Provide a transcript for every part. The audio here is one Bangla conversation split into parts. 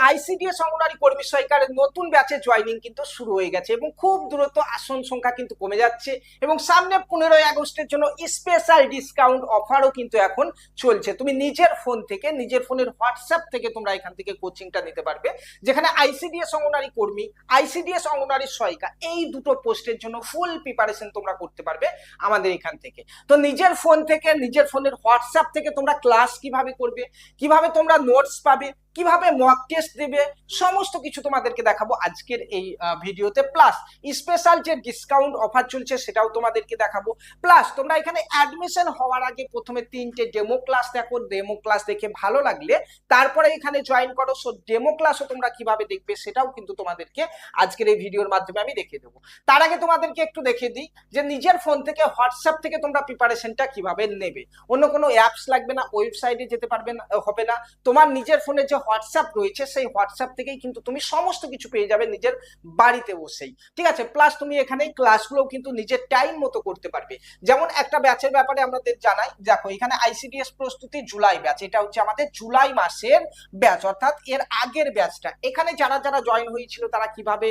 আইসিডিএস অঙ্গনারী কর্মী সহায়িকার নতুন ব্যাচে জয়েনিং কিন্তু শুরু হয়ে গেছে এবং খুব দ্রুত আসন সংখ্যা কিন্তু কমে যাচ্ছে এবং সামনে 15ই আগস্টের জন্য স্পেশাল ডিসকাউন্ট অফারও কিন্তু এখন চলছে। তুমি নিজের ফোন থেকে, নিজের ফোনের হোয়াটসঅ্যাপ থেকে তোমরা এখান থেকে কোচিংটা নিতে পারবে, যেখানে আইসিডিএস অঙ্গনারী কর্মী, আইসিডিএস অঙ্গনারী সহায়িকা এই দুটো পোস্টের জন্য ফুল প্রিপারেশন তোমরা করতে পারবে আমাদের এখান থেকে। তো নিজের ফোন থেকে, নিজের ফোনের হোয়াটসঅ্যাপ থেকে তোমরা ক্লাস কিভাবে করবে, কিভাবে তোমরা নোটস পাবে, কিভাবে মক টেস্ট দেবে, সমস্ত কিছু তোমাদেরকে দেখাবো আজকের এই ভিডিওতে। প্লাস স্পেশাল যে ডিসকাউন্ট অফার চলছে সেটাও তোমাদেরকে দেখাবো। প্লাস তোমরা এখানে অ্যাডমিশন হওয়ার আগে প্রথমে 3টে ডেমো ক্লাস দেখো, ডেমো ক্লাস দেখে ভালো লাগলে তারপরে এখানে জয়েন করো। সো ডেমো ক্লাসও তোমরা কিভাবে দেখবে সেটাও কিন্তু তোমাদেরকে আজকের এই ভিডিওর মাধ্যমে আমি দেখিয়ে দেবো। তার আগে তোমাদেরকে একটু দেখিয়ে দিই যে নিজের ফোন থেকে, হোয়াটসঅ্যাপ থেকে তোমরা প্রিপারেশনটা কিভাবে নেবে। অন্য কোনো অ্যাপস লাগবে না, ওয়েবসাইটে যেতে পারবে না, হবে না। তোমার নিজের ফোনে যে হোয়াটসঅ্যাপ রয়েছে সেই হোয়াটসঅ্যাপ থেকেই কিন্তু তুমি সমস্ত কিছু পেয়ে যাবে নিজের বাড়িতে বসেই, ঠিক আছে। প্লাস তুমি এখানে ক্লাসগুলো কিন্তু নিজের টাইম মতো করতে পারবে। যেমন একটা ব্যাচের ব্যাপারে আমাদের জানাই, দেখো এখানে আইসিডিএস প্রস্তুতি জুলাই ব্যাচ, এটা হচ্ছে আমাদের জুলাই মাসের ব্যাচ, অর্থাৎ এর আগের ব্যাচটা। এখানে যারা যারা জয়েন হয়েছিল তারা কিভাবে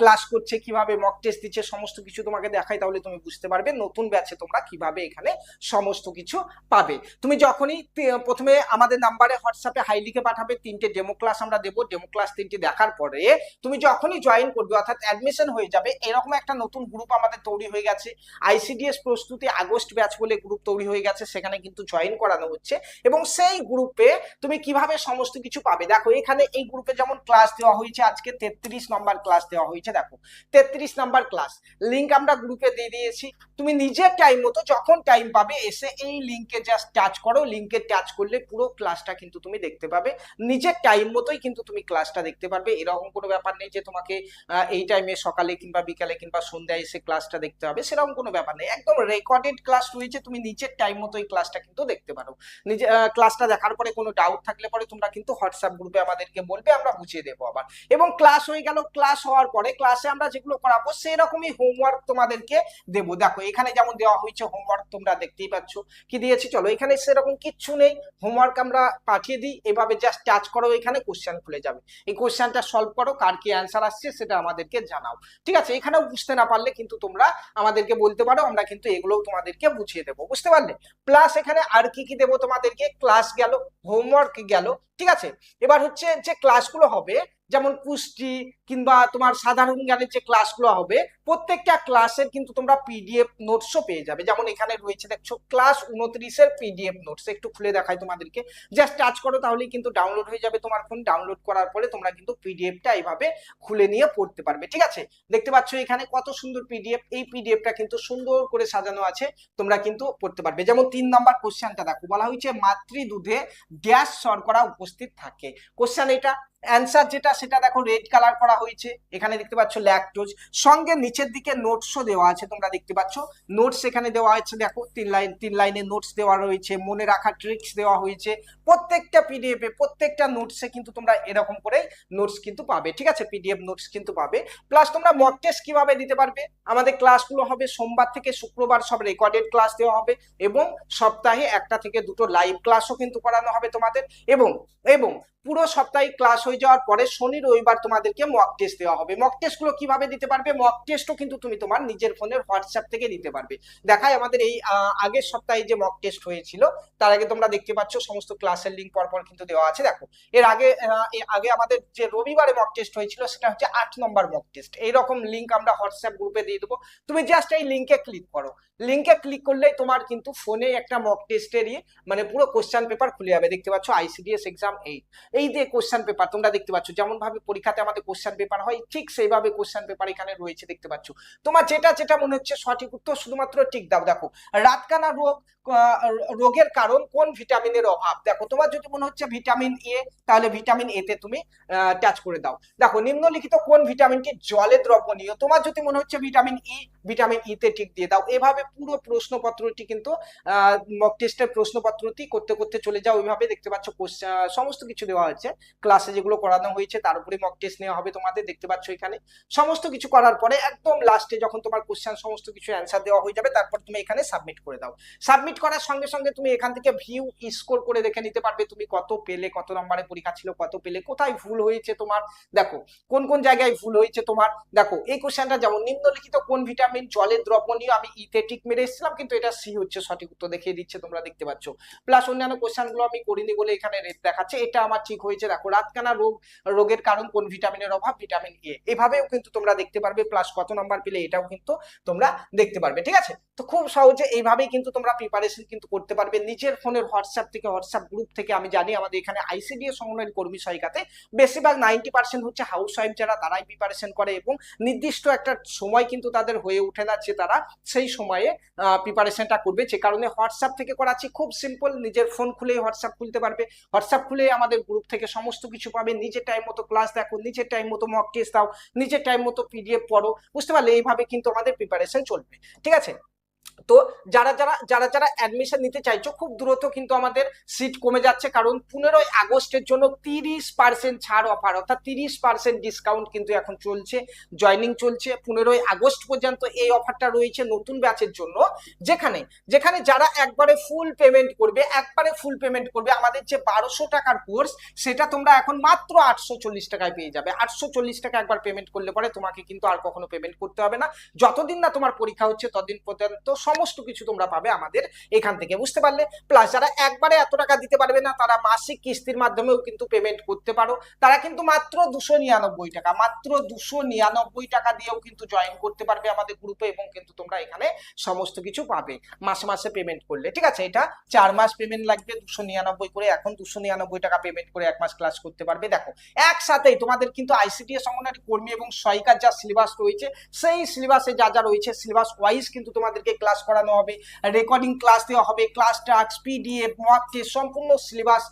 ক্লাস করছে, কিভাবে মক টেস্ট দিচ্ছে, সমস্ত কিছু তোমাকে দেখাই, তাহলে তুমি বুঝতে পারবে নতুন ব্যাচে তোমরা কিভাবে এখানে সমস্ত কিছু পাবে। তুমি যখনই প্রথমে আমাদের নাম্বারে হোয়াটসঅ্যাপে হাই লিখে পাঠাবে, 3টে ডেমো ক্লাস আমরা দেবো। ডেমো ক্লাস 3টি দেখার পরে তুমি যখনই জয়েন করবে, অর্থাৎ অ্যাডমিশন হয়ে যাবে, এরকম একটা নতুন গ্রুপ আমাদের তৈরি হয়ে গেছে, আইসিডিএস প্রস্তুতি আগস্ট ব্যাচ বলে গ্রুপ তৈরি হয়ে গেছে, সেখানে কিন্তু জয়েন করানো হচ্ছে। এবং সেই গ্রুপে তুমি কিভাবে সমস্ত কিছু পাবে, দেখো এখানে এই গ্রুপে যেমন ক্লাস দেওয়া হয়েছে, আজকে 33 নম্বর ক্লাস দেওয়া হয়েছে। দেখো 33 নম্বর ক্লাস লিঙ্ক আমরা গ্রুপে দিয়ে দিয়েছি। তুমি নিজের টাইম মতো যখন টাইম পাবে এসে এই লিঙ্কে জাস্ট টাচ করো। লিঙ্কে টাচ করলে পুরো ক্লাসটা কিন্তু তুমি দেখতে পাবে, নিজের টাইম মতোই কিন্তু তুমি ক্লাসটা দেখতে পারবে। এরকম কোনো ব্যাপার নেই যে তোমাকে এই টাইমে সকালে কিংবা বিকালে কিংবা সন্ধ্যায় এসে ক্লাসটা দেখতে হবে, সেরকম কোনো ব্যাপার নেই। একদম রেকর্ডেড ক্লাস রয়েছে, তুমি নিজের টাইম মতো এই ক্লাসটা কিন্তু দেখতে পারো। নিজে ক্লাসটা দেখার পরে কোনো ডাউট থাকলে পরে তোমরা কিন্তু হোয়াটসঅ্যাপ গ্রুপে আমাদেরকে বলবে, আমরা বুঝিয়ে দেবো আবার। এবং ক্লাস হয়ে গেল, ক্লাস হওয়ার পরে ক্লাসে আমরা যেগুলো করাবো সেরকমই হোমওয়ার্ক তোমাদেরকে দেবো। দেখো এখানে যেমন দেওয়া হয়েছে হোমওয়ার্ক, তোমরা দেখতেই পাচ্ছ কি দিয়েছি। চলো এখানে সেরকম কিচ্ছু নেই, হোমওয়ার্ক আমরা পাঠিয়ে দিই। এভাবে জাস্ট টাচ করো, এখানে কোশ্চেন খুলে যাবে, এই কোশ্চেনটা সলভ করো, কার কি অ্যান্সার আসছে সেটা আমাদেরকে জানাও, ঠিক আছে। এখানেও বুঝতে না পারলে কিন্তু তোমরা আমাদেরকে বলতে পারো, আমরা কিন্তু এগুলোও তোমাদেরকে বুঝিয়ে দেবো, বুঝতে পারলে। প্লাস এখানে আর কি কি দেবো তোমাদেরকে, ক্লাস গেল, হোমওয়ার্ক গেল, ঠিক আছে। এবার হচ্ছে যে ক্লাসগুলো হবে, যেমন পুষ্টি কিংবা তোমার সাধারণ জ্ঞানের যে ক্লাসগুলো হবে, প্রত্যেকটা ক্লাসের কিন্তু তোমরা পিডিএফ নোটসও পেয়ে যাবে। যেমন এখানে রয়েছে দেখছো ক্লাস 29-এর পিডিএফ নোটস, একটু খুলে দেখাই তোমাদেরকে। জাস্ট টাচ করো, তাহলেই কিন্তু ডাউনলোড হয়ে যাবে তোমার ফোন। ডাউনলোড করার পরে তোমরা কিন্তু পিডিএফটা এইভাবে খুলে নিয়ে পড়তে পারবে, ঠিক আছে। দেখতে পাচ্ছ এখানে কত সুন্দর পিডিএফ, এই পিডিএফটা কিন্তু সুন্দর করে সাজানো আছে, তোমরা কিন্তু পড়তে পারবে। যেমন 3 নম্বর কোশ্চেনটা দেখো, বলা হয়েছে মাতৃদুধে গ্যাস শর্করা উপস্থিত থাকে। কোশ্চেন এটা, অ্যান্সার যেটা সেটা দেখো রেড কালার করা হয়েছে, এখানে দেখতে পাচ্ছ ল্যাকটোজ। সঙ্গে নিচের দিকে নোটসও দেওয়া আছে, তোমরা দেখতে পাচ্ছ নোটস এখানে দেওয়া আছে। দেখো 3 লাইনে নোটস দেওয়া রয়েছে, মনে রাখা ট্রিক্স দেওয়া হয়েছে। প্রত্যেকটা পিডিএফ এ, প্রত্যেকটা নোটসে কিন্তু তোমরা এরকম করে নোটস কিন্তু পাবে, ঠিক আছে, পিডিএফ নোটস কিন্তু পাবে। প্লাস তোমরা মক টেস্ট কিভাবে দিতে পারবে, আমাদের ক্লাসগুলো হবে সোমবার থেকে শুক্রবার, সব রেকর্ডেড ক্লাস দেওয়া হবে এবং সপ্তাহে 1টা থেকে 2টো লাইভ ক্লাসও কিন্তু করানো হবে তোমাদের। এবং এবং পুরো সপ্তাহে ক্লাস হয়ে যাওয়ার পরে শনি রবিবার তোমাদেরকে মক টেস্ট দেওয়া হবে। মক টেস্টগুলো কিভাবে দিতে পারবে, মক টেস্টও কিন্তু তুমি তোমার নিজের ফোনের হোয়াটসঅ্যাপ থেকে দিতে পারবে। দেখাই আমাদের এই আগের সপ্তাহে যে মক টেস্ট হয়েছিল, তার আগে তোমরা দেখতে পাচ্ছ সমস্ত ক্লাসের লিঙ্ক পরপর কিন্তু দেওয়া আছে। দেখো এর আগে আমাদের যে রবিবারে মক টেস্ট হয়েছিল সেটা হচ্ছে 8 নম্বর মক টেস্ট। এইরকম লিঙ্ক আমরা হোয়াটসঅ্যাপ গ্রুপে দিয়ে দেবো, তুমি জাস্ট এই লিঙ্কে ক্লিক করো। লিঙ্কে ক্লিক করলেই তোমার কিন্তু ফোনে একটা মক টেস্টেরই মানে পুরো কোশ্চেন পেপার খুলে যাবে। দেখতে পাচ্ছ আইসিডিএস এক্সাম 8, এই যে কোশ্চেন পেপার তোমরা দেখতে পাচ্ছ, যেমন ভাবে পরীক্ষাতে আমাদের কোশ্চেন পেপার হয় ঠিক সেইভাবে কোশ্চেন পেপার এখানে রয়েছে, দেখতে পাচ্ছ। তোমার যেটা যেটা মনে হচ্ছে সঠিক উত্তর শুধুমাত্র টিক দাও। দেখো রাতকানা রোগের কারণ কোন ভিটামিনের অভাব, দেখো তোমার যদি মনে হচ্ছে ভিটামিন এ, তাহলে ভিটামিন এ তে তুমি টাচ করে দাও। দেখো নিম্নলিখিত কোন ভিটামিনটি জলে দ্রবণীয়, তোমার যদি মনে হচ্ছে ভিটামিন ই তে টিক দিয়ে দাও। এভাবে পুরো প্রশ্নপত্রটি কিন্তু মক টেস্টের প্রশ্নপত্রটি করতে করতে চলে যাও, ওইভাবে দেখতে পাচ্ছ সমস্ত কিছু দেওয়া দেওয়া হয়েছে, ক্লাসে যেগুলো করানো হয়েছে তার উপরে মক টেস্ট নেওয়া হবে তোমাদের, দেখতে পাচ্ছ এখানে সমস্ত কিছু করার পরে একদম লাস্টে যখন তোমার কোশ্চেন সমস্ত কিছু অ্যান্সার দেওয়া হয়ে যাবে তারপর তুমি এখানে সাবমিট করে দাও। সাবমিট করার সঙ্গে সঙ্গে তুমি এখান থেকে ভিউ স্কোর করে দেখে নিতে পারবে তুমি কত পেলে, কত নম্বরে পরীক্ষা ছিল, কত পেলে, কোথায় ভুল হয়েছে তোমার, দেখো কোন কোন জায়গায় ভুল হয়েছে তোমার। দেখো এই কোশ্চেনটা যেমন নিম্নলিখিত কোন ভিটামিন জলে দ্রবণীয়, আমি ইতে টিক মেরে এসেছিলাম কিন্তু এটা সি হচ্ছে সঠিক উত্তর, দেখিয়ে দিচ্ছে তোমরা দেখতে পাচ্ছ। প্লাস অন্যান্য কোশ্চেনগুলো আমি করিনি বলে এখানে রেট দেখাচ্ছে, এটা আমার ঠিক হয়েছে। দেখো রাতকানা রোগের কারণ কোন ভিটামিনের অভাব, ভিটামিন এ, এভাবেও কিন্তু তোমরা দেখতে পারবে। প্লাস কত নাম্বার পেলে এটাও কিন্তু তোমরা দেখতে পারবে, ঠিক আছে। তো খুব সহজে এইভাবেই কিন্তু তোমরা প্রিপারেশন কিন্তু করতে পারবে নিজের ফোনের হোয়াটসঅ্যাপ থেকে, হোয়াটসঅ্যাপ গ্রুপ থেকে। আমি জানি আমাদের এখানে আইসিডিএস অঙ্গনওয়াড়ি কর্মী সহায়িকাতে বেশিরভাগ 90% হচ্ছে হাউস ওয়াইফ যারা, তারাই প্রিপারেশন করে এবং নির্দিষ্ট একটা সময় কিন্তু তাদের হয়ে ওঠে না যে তারা সেই সময়ে প্রিপারেশনটা করবে, যে কারণে হোয়াটসঅ্যাপ থেকে করাচ্ছি। খুব সিম্পল, নিজের ফোন খুলেই হোয়াটসঅ্যাপ খুলতে পারবে, হোয়াটসঅ্যাপ খুলে আমাদের গ্রুপ থেকে সমস্ত কিছু পাবে, নিজের টাইম মতো ক্লাস দেখো, নিজের টাইম মতো মক টেস্ট দাও, নিজের টাইম মতো পিডিএফ পড়ো, বুঝতে পারলে? এইভাবে কিন্তু আমাদের প্রিপারেশন চলবে, ঠিক আছে। তো যারা যারা যারা যারা অ্যাডমিশন নিতে চাইছো, খুব দ্রুত কিন্তু আমাদের সিট কমে যাচ্ছে, কারণ 15ই আগস্টের জন্য 30% ছাড় অফার, অর্থাৎ 30% ডিসকাউন্ট কিন্তু এখন চলছে, জয়নিং চলছে 15ই আগস্ট পর্যন্ত। এই অফারটা রয়েছে নতুন ব্যাচের জন্য, যেখানে যেখানে যারা একবারে ফুল পেমেন্ট করবে, আমাদের যে 1200 টাকার কোর্স সেটা তোমরা এখন মাত্র 840 টাকায় পেয়ে যাবে। 840 টাকা একবার পেমেন্ট করলে পরে তোমাকে কিন্তু আর কখনো পেমেন্ট করতে হবে না, যতদিন না তোমার পরীক্ষা হচ্ছে ততদিন পর্যন্ত সমস্ত কিছু তোমরা পাবে আমাদের এখান থেকে, বুঝতে পারলে? প্লাস যারা একবারে এত টাকা দিতে পারবে না, তারা মাসিক কিস্তির মাধ্যমেও কিন্তু পেমেন্ট করতে পারো, তারা কিন্তু মাত্র 299 টাকা, মাত্র 299 টাকা দিয়েও কিন্তু জয়েন করতে পারবে আমাদের গ্রুপে, এবং কিন্তু তোমরা এখানে সমস্ত কিছু পাবে মাসে মাসে পেমেন্ট করলে, ঠিক আছে। এটা 4 মাস পেমেন্ট লাগবে 299 করে, এখন 299 টাকা পেমেন্ট করে 1 মাস ক্লাস করতে পারবে। দেখো একসাথেই তোমাদের কিন্তু আইসিডিএস অঙ্গনওয়াড়ি কর্মী এবং সহায়িকার যা সিলেবাস রয়েছে, সেই সিলেবাসে যা যা রয়েছে সিলেবাস ওয়াইজ কিন্তু তোমাদেরকে ক্লাস করানো হবে, রেকর্ডিং ক্লাস দেওয়া হবে, class task, PDF, mock test, সম্পূর্ণ সিলেবাস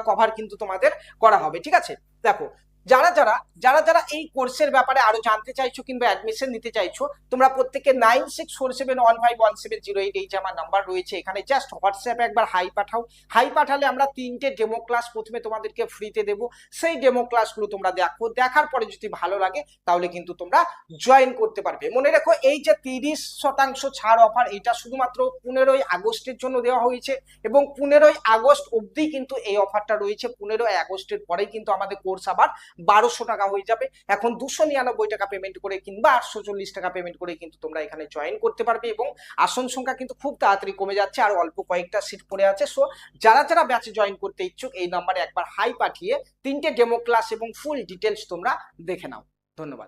কভার কিন্তু তোমাদের করা হবে, ঠিক আছে। দেখো যারা যারা যারা যারা এই কোর্সের ব্যাপারে আরো জানতে চাইছো কিংবা অ্যাডমিশন নিতে চাইছো, তোমরা প্রত্যেকে 9647155170 এই যে আমার নাম্বার রয়েছে, এখানে জাস্ট হোয়াটসঅ্যাপে একবার হাই পাঠাও। হাই পাঠালে আমরা 3টে ডেমো ক্লাস প্রথমে তোমাদেরকে ফ্রিতে দেবো, সেই ডেমো ক্লাসগুলো তোমরা দেখো, দেখার পরে যদি ভালো লাগে তাহলে কিন্তু তোমরা জয়েন করতে পারবে। মনে রেখো এই যে 30% ছাড় অফার, এটা শুধুমাত্র 15ই আগস্টের জন্য দেওয়া হয়েছে, এবং 15ই আগস্ট অবধি কিন্তু এই অফারটা রয়েছে। 15ই আগস্টের পরেই কিন্তু আমাদের কোর্স আবার 1200 টাকা হয়ে যাবে। এখন 299 টাকা পেমেন্ট করে কিংবা 840 টাকা পেমেন্ট করে কিন্তু তোমরা এখানে জয়েন করতে পারবে, এবং আসন সংখ্যা কিন্তু খুব তাড়াতাড়ি কমে যাচ্ছে, আর অল্প কয়েকটা সিট পড়ে আছে। সো যারা যারা ব্যাচে জয়েন করতে ইচ্ছুক, এই নাম্বারে একবার হাই পাঠিয়ে 3টে ডেমো ক্লাস এবং ফুল ডিটেলস তোমরা দেখে নাও। ধন্যবাদ।